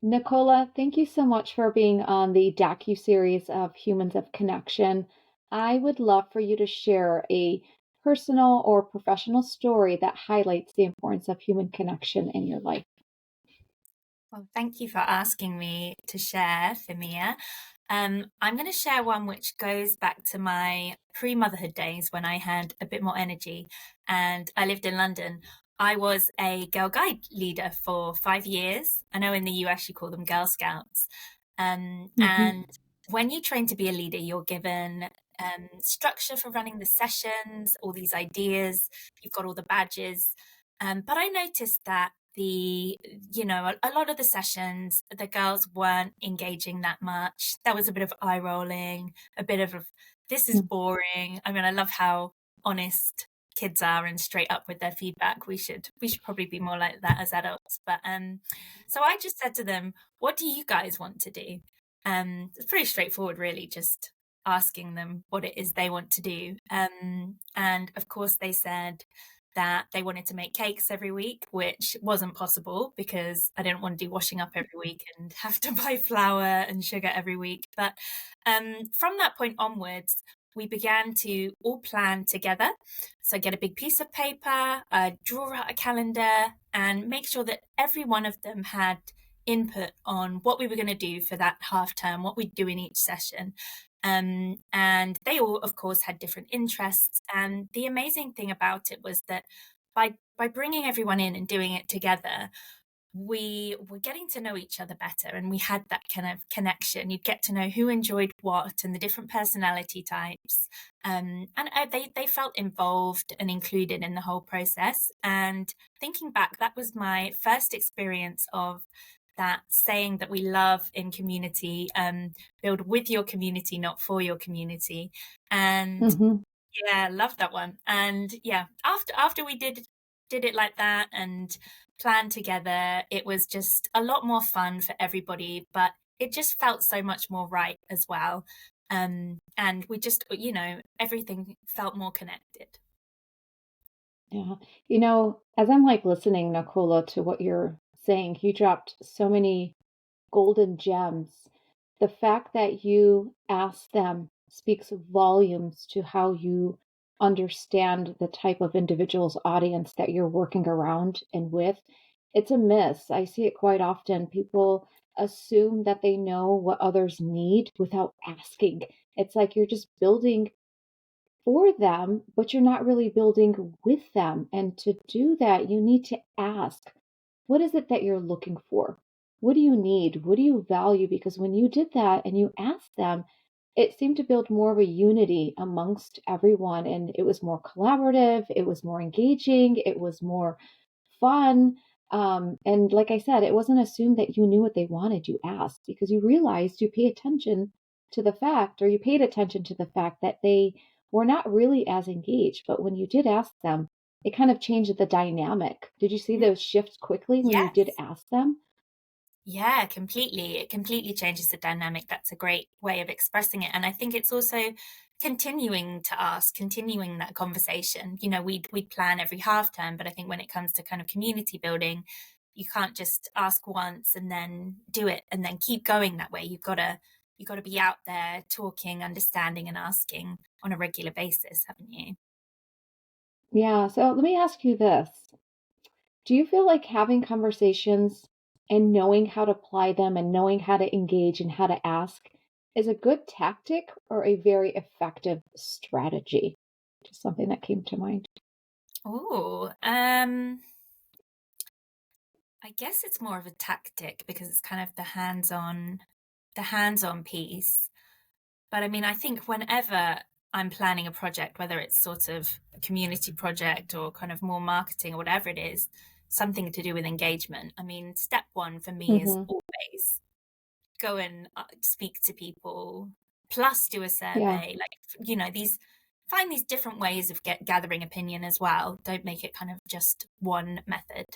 Nicola, thank you so much for being on the docu-series of Humans of Connection. I would love for you to share a personal or professional story that highlights the importance of human connection in your life. Well, thank you for asking me to share, Fimia. I'm going to share one which goes back to my pre-motherhood days when I had a bit more energy and I lived in London. I was a Girl Guide leader for 5 years. I know in the US you call them Girl Scouts. And Hmm. when you train to be a leader, you're given structure for running the sessions, all these ideas, you've got all the badges. But I noticed that a lot of the sessions, the girls weren't engaging that much. There was a bit of eye rolling, a bit of, this is boring. I mean, I love how honest kids are and straight up with their feedback. We should probably be more like that as adults. But so I just said to them, what do you guys want to do? It's pretty straightforward, really, just asking them what it is they want to do. And of course, they said that they wanted to make cakes every week, which wasn't possible because I didn't want to do washing up every week and have to buy flour and sugar every week. But from that point onwards, we began to all plan together. So get a big piece of paper, draw out a calendar, and make sure that every one of them had input on what we were going to do for that half term, what we'd do in each session. And they all, of course, had different interests. And the amazing thing about it was that by bringing everyone in and doing it together, we were getting to know each other better, and we had that kind of connection. You'd get to know who enjoyed what and the different personality types, and they felt involved and included in the whole process. And thinking back, that was my first experience of that saying that we love in community, build with your community, not for your community. And Hmm. yeah, love that one. And yeah, after we did it like that and planned together, it was just a lot more fun for everybody, but it just felt so much more right as well. And we just, everything felt more connected. Yeah. As I'm like listening, Nicola, to what you're saying, you dropped so many golden gems. The fact that you asked them speaks volumes to how you understand the type of individual's audience that you're working around and with. It's a miss. I see it quite often. People assume that they know what others need without asking. It's like you're just building for them, but you're not really building with them. And to do that, you need to ask, what is it that you're looking for? What do you need? What do you value? Because when you did that and you asked them, it seemed to build more of a unity amongst everyone. And it was more collaborative, it was more engaging, it was more fun. And like I said, it wasn't assumed that you knew what they wanted. You asked because you realized you pay attention to the fact, or you paid attention to the fact that they were not really as engaged. But when you did ask them, it kind of changed the dynamic. Did you see Mhm. those shifts quickly when you did Yes. ask them? Yeah, completely. It completely changes the dynamic. That's a great way of expressing it. And I think it's also continuing to ask, continuing that conversation. We'd plan every half term, but I think when it comes to kind of community building, you can't just ask once and then do it and then keep going that way. You've got to be out there talking, understanding and asking on a regular basis, haven't you? Yeah. So let me ask you this. Do you feel like having conversations and knowing how to apply them and knowing how to engage and how to ask is a good tactic or a very effective strategy? Just something that came to mind. Oh, I guess it's more of a tactic because it's kind of the hands on piece. But I mean, I think whenever I'm planning a project, whether it's sort of a community project or kind of more marketing or whatever it is, something to do with engagement. I mean, step one for me is Hmm. always go and speak to people, plus do a Yeah. survey. Like, find these different ways of gathering opinion as well. Don't make it kind of just one method.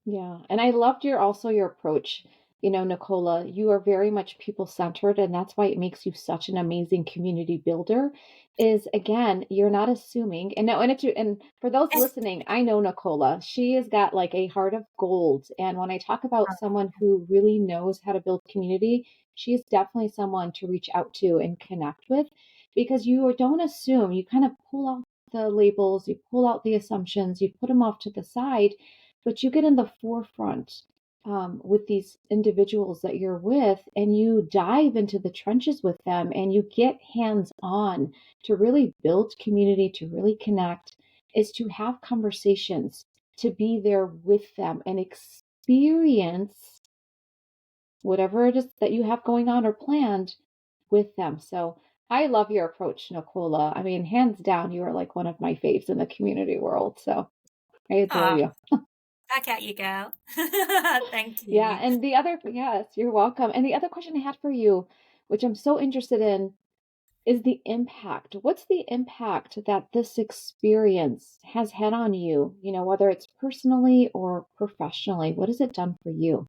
Yeah. And I loved your approach Nicola, you are very much people centered, and that's why it makes you such an amazing community builder. Is again, you're not assuming, and no, and for those listening, I know Nicola. She has got like a heart of gold, and when I talk about someone who really knows how to build community, she is definitely someone to reach out to and connect with, because you don't assume. You kind of pull out the labels, you pull out the assumptions, you put them off to the side, but you get in the forefront with these individuals that you're with, and you dive into the trenches with them, and you get hands on to really build community, to really connect, is to have conversations, to be there with them and experience whatever it is that you have going on or planned with them. So I love your approach, Nicola. I mean, hands down, you are like one of my faves in the community world. So I adore Oh, you. back at you, girl. Thank Yeah, you. and the other, yes, you're welcome. And the other question I had for you, which I'm so interested in, is the impact. What's the impact that this experience has had on you? Whether it's personally or professionally, what has it done for you?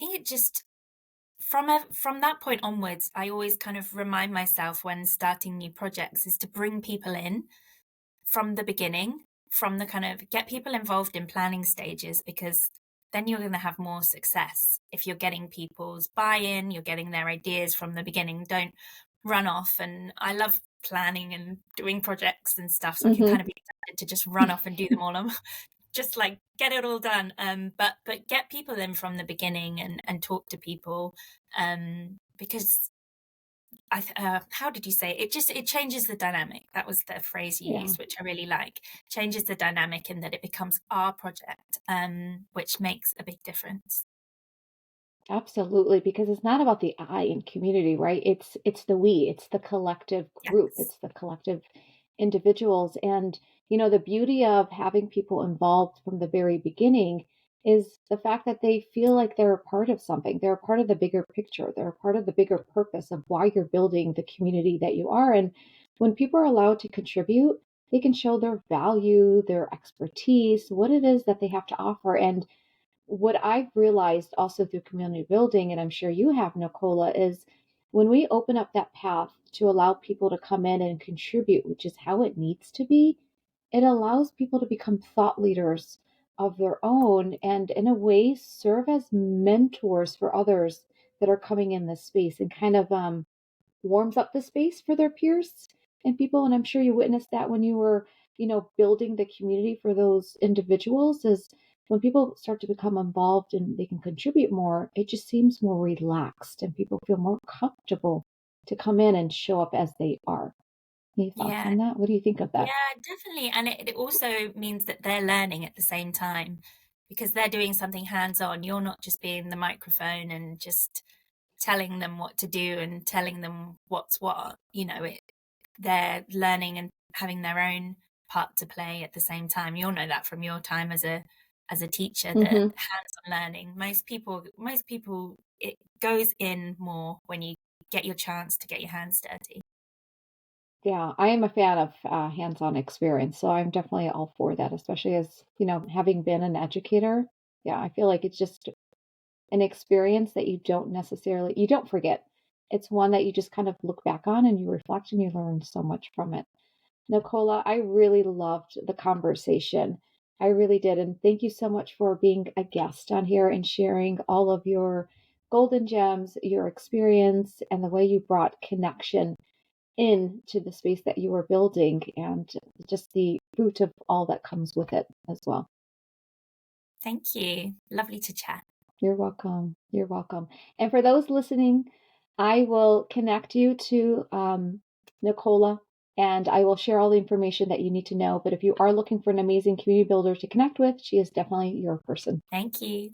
I think it just from that point onwards, I always kind of remind myself when starting new projects is to bring people in from the beginning, from the kind of get people involved in planning stages, because then you're going to have more success if you're getting people's buy-in, you're getting their ideas from the beginning. Don't run off. And I love planning and doing projects and stuff, so I can Hmm. kind of be tempted to just run off and do them all. I'm just like get it all done. But get people in from the beginning and talk to people, because how did you say it? It changes the dynamic. That was the phrase you Yeah. used, which I really like. Changes the dynamic in that it becomes our project, which makes a big difference. Absolutely, because it's not about the I in community, right? It's the we, it's the collective group, Yes. it's the collective individuals. And the beauty of having people involved from the very beginning is the fact that they feel like they're a part of something. They're a part of the bigger picture. They're a part of the bigger purpose of why you're building the community that you are. And when people are allowed to contribute, they can show their value, their expertise, what it is that they have to offer. And what I've realized also through community building, and I'm sure you have, Nicola, is when we open up that path to allow people to come in and contribute, which is how it needs to be, it allows people to become thought leaders of their own and, in a way, serve as mentors for others that are coming in this space, and kind of warms up the space for their peers and people. And I'm sure you witnessed that when you were, building the community for those individuals. Is when people start to become involved and they can contribute more, it just seems more relaxed and people feel more comfortable to come in and show up as they are. Any thoughts Yeah. on that? What do you think of that? Yeah, definitely. And it also means that they're learning at the same time because they're doing something hands-on. You're not just being the microphone and just telling them what to do and telling them what's what. They're learning and having their own part to play at the same time. You'll know that from your time as a teacher, that Hmm. hands-on learning. Most people it goes in more when you get your chance to get your hands dirty. Yeah, I am a fan of hands-on experience, so I'm definitely all for that, especially as, having been an educator. Yeah, I feel like it's just an experience that you don't forget. It's one that you just kind of look back on and you reflect and you learn so much from it. Nicola, I really loved the conversation. I really did. And thank you so much for being a guest on here and sharing all of your golden gems, your experience, and the way you brought connection into the space that you were building, and just the fruit of all that comes with it as well. Thank you. Lovely to chat. You're welcome. You're welcome. And for those listening, I will connect you to Nicola, and I will share all the information that you need to know. But if you are looking for an amazing community builder to connect with, she is definitely your person. Thank you.